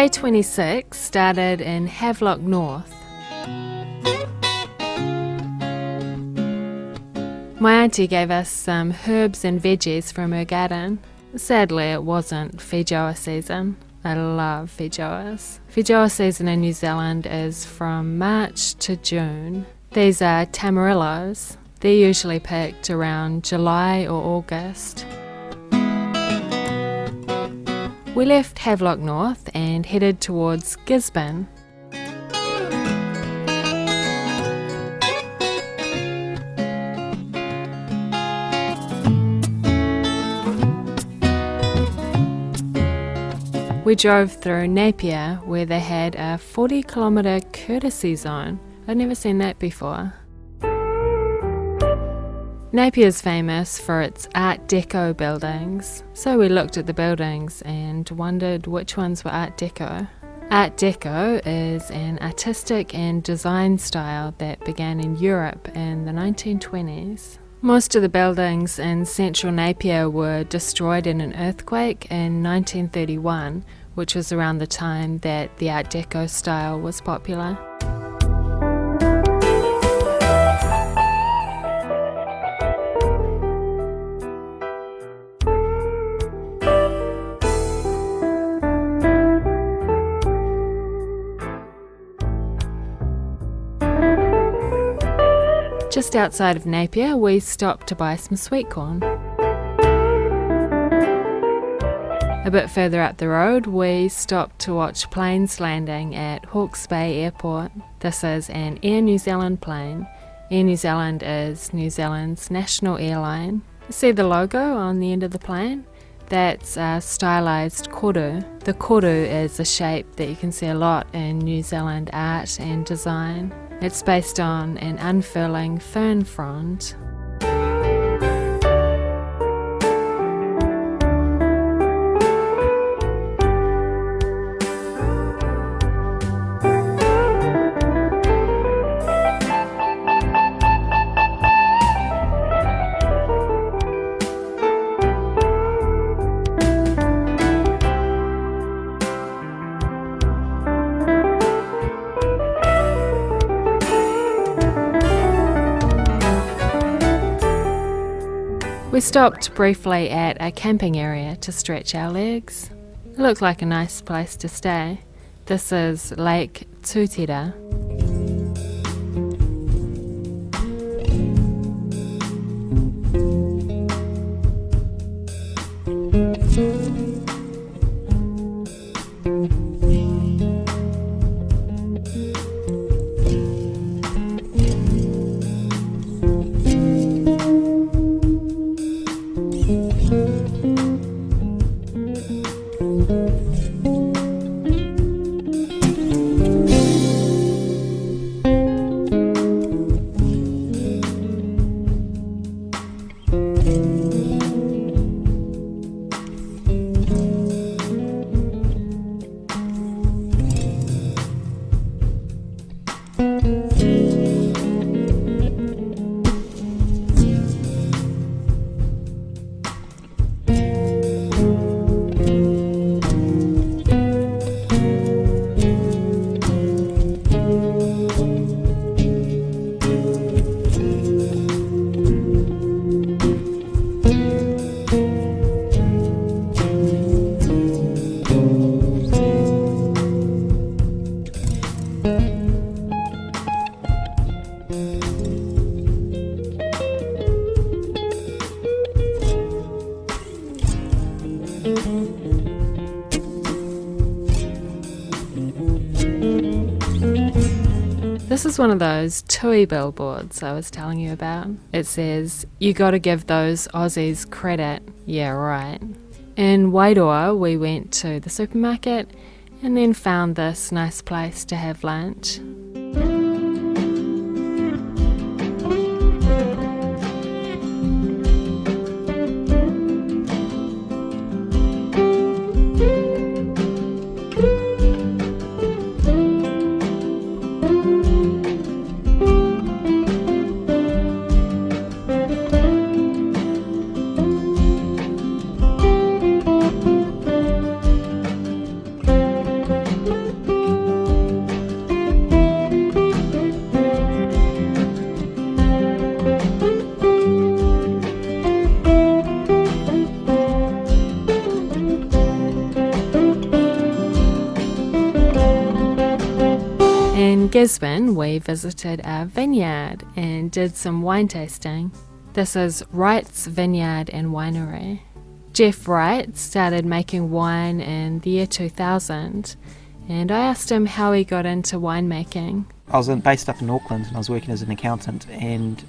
Day 26 started in Havelock North. My auntie gave us some herbs and veggies from her garden. Sadly, it wasn't feijoa season. I love feijoas. Feijoa season in New Zealand is from March to June. These are tamarillos. They're usually picked around July or August. We left Havelock North and headed towards Gisborne. We drove through Napier, where they had a 40-kilometre courtesy zone. I'd never seen that before. Napier's famous for its Art Deco buildings, so we looked at the buildings and wondered which ones were Art Deco. Art Deco is an artistic and design style that began in Europe in the 1920s. Most of the buildings in central Napier were destroyed in an earthquake in 1931, which was around the time that the Art Deco style was popular. Just outside of Napier, we stopped to buy some sweet corn. A bit further up the road, we stopped to watch planes landing at Hawke's Bay Airport. This is an Air New Zealand plane. Air New Zealand is New Zealand's national airline. See the logo on the end of the plane? That's a stylised koru. The koru is a shape that you can see a lot in New Zealand art and design. It's based on an unfurling fern frond. We stopped briefly at a camping area to stretch our legs. It looked like a nice place to stay. This is Lake Tūtira. This is one of those tui billboards I was telling you about. It says, "You gotta give those Aussies credit." Yeah, right. In Wairoa, we went to the supermarket and then found this nice place to have lunch. Gisborne, we visited a vineyard and did some wine tasting. This is Wright's Vineyard and Winery. Jeff Wright started making wine in the year 2000, and I asked him how he got into winemaking. I was based up in Auckland and I was working as an accountant, and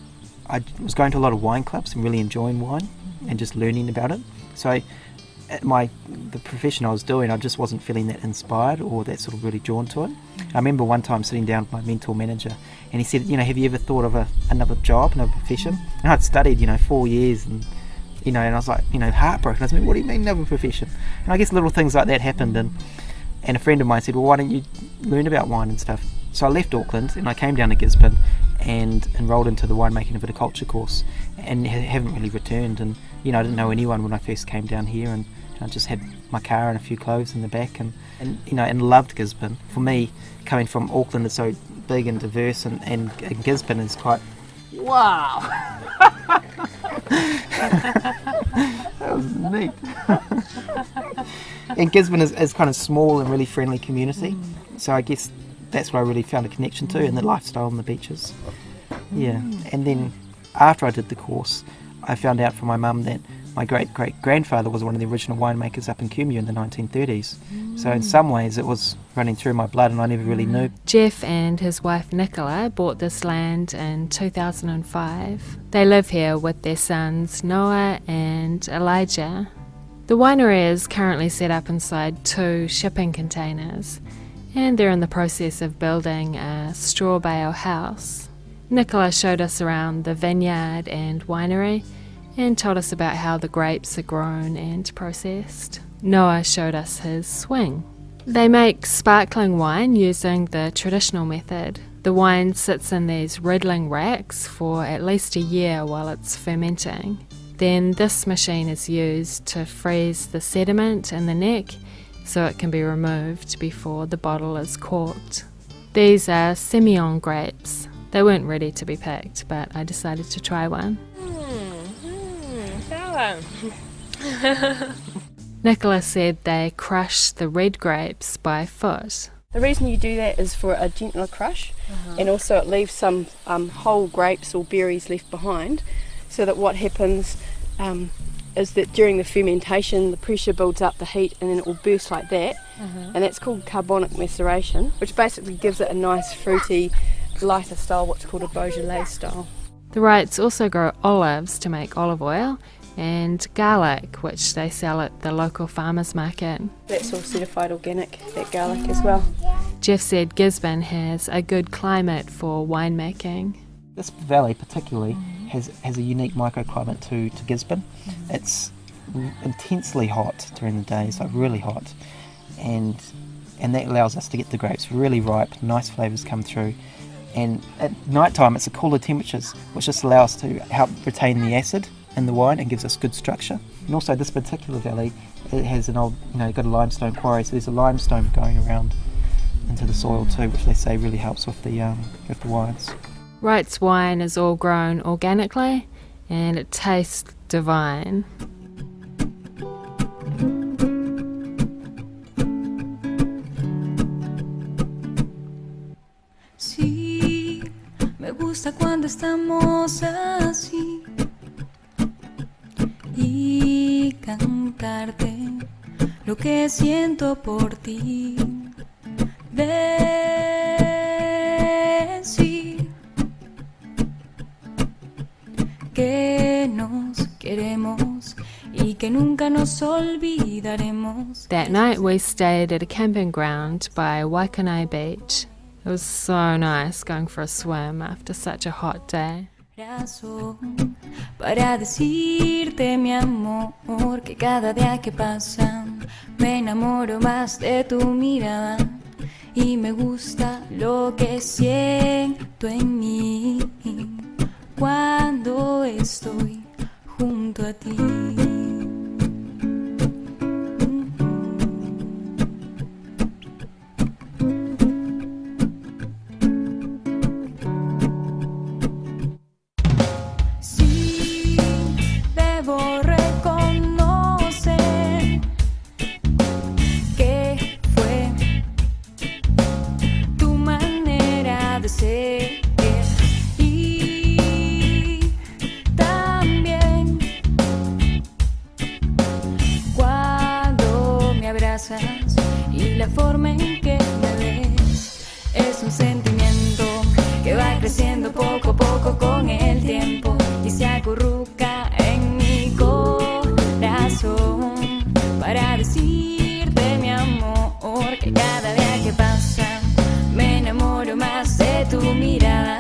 I was going to a lot of wine clubs and really enjoying wine and just learning about it. So the profession I was doing, I just wasn't feeling that inspired or that sort of really drawn to it. I remember one time sitting down with my mentor manager and he said, have you ever thought of another job, another profession? And I'd studied, 4 years and I was like, heartbroken. I was like, what do you mean another profession? And I guess little things like that happened, and a friend of mine said, well, why don't you learn about wine and stuff? So I left Auckland and I came down to Gisborne and enrolled into the winemaking and viticulture course, and haven't really returned. And I didn't know anyone when I first came down here, and I just had my car and a few clothes in the back, and loved Gisborne. For me, coming from Auckland is so big and diverse, and Gisborne is quite wow. That was neat. And Gisborne is kind of small and really friendly community, so I guess that's where I really found a connection to, and the lifestyle and the beaches. Yeah, and then after I did the course, I found out from my mum that my great-great-grandfather was one of the original winemakers up in Kumeu in the 1930s. So in some ways it was running through my blood, and I never really knew. Jeff and his wife Nicola bought this land in 2005. They live here with their sons Noah and Elijah. The winery is currently set up inside 2 shipping containers, and they're in the process of building a straw bale house. Nicola showed us around the vineyard and winery and told us about how the grapes are grown and processed. Noah showed us his swing. They make sparkling wine using the traditional method. The wine sits in these riddling racks for at least a year while it's fermenting. Then this machine is used to freeze the sediment in the neck so it can be removed before the bottle is corked. These are Semillon grapes. They weren't ready to be picked, but I decided to try one. Nicola said they crush the red grapes by foot. The reason you do that is for a gentler crush, and also it leaves some whole grapes or berries left behind, so that what happens is that during the fermentation the pressure builds up the heat and then it will burst like that, and that's called carbonic maceration, which basically gives it a nice fruity, lighter style, what's called a Beaujolais style. The Wrights also grow olives to make olive oil, and garlic, which they sell at the local farmers market. That's all certified organic, that garlic as well. Jeff said Gisborne has a good climate for winemaking. This valley particularly has a unique microclimate to Gisborne. It's intensely hot during the day, so really hot, and that allows us to get the grapes really ripe, nice flavours come through. And at night time it's the cooler temperatures, which just allow us to help retain the acid in the wine and gives us good structure. And also this particular valley, it has an old, got a limestone quarry, so there's a limestone going around into the soil too, which they say really helps with the wines. Wright's wine is all grown organically and it tastes divine. Sí, me gusta cuando estamos así. Y cantarte lo que siento por ti, decir que nos queremos y que nunca nos olvidaremos. That night we stayed at a camping ground by Waikanae Beach. It was so nice going for a swim after such a hot day. Razón para decirte, mi amor, que cada día que pasa me enamoro más de tu mirada y me gusta lo que siento en mí cuando estoy junto a ti. sé que. Y también cuando me abrazas y la forma en que me ves es un sentimiento que va creciendo poco a poco con el tiempo y se acurruca en mi corazón para decirte, mi amor, que cada día que pasa me enamoro más de tu mirada.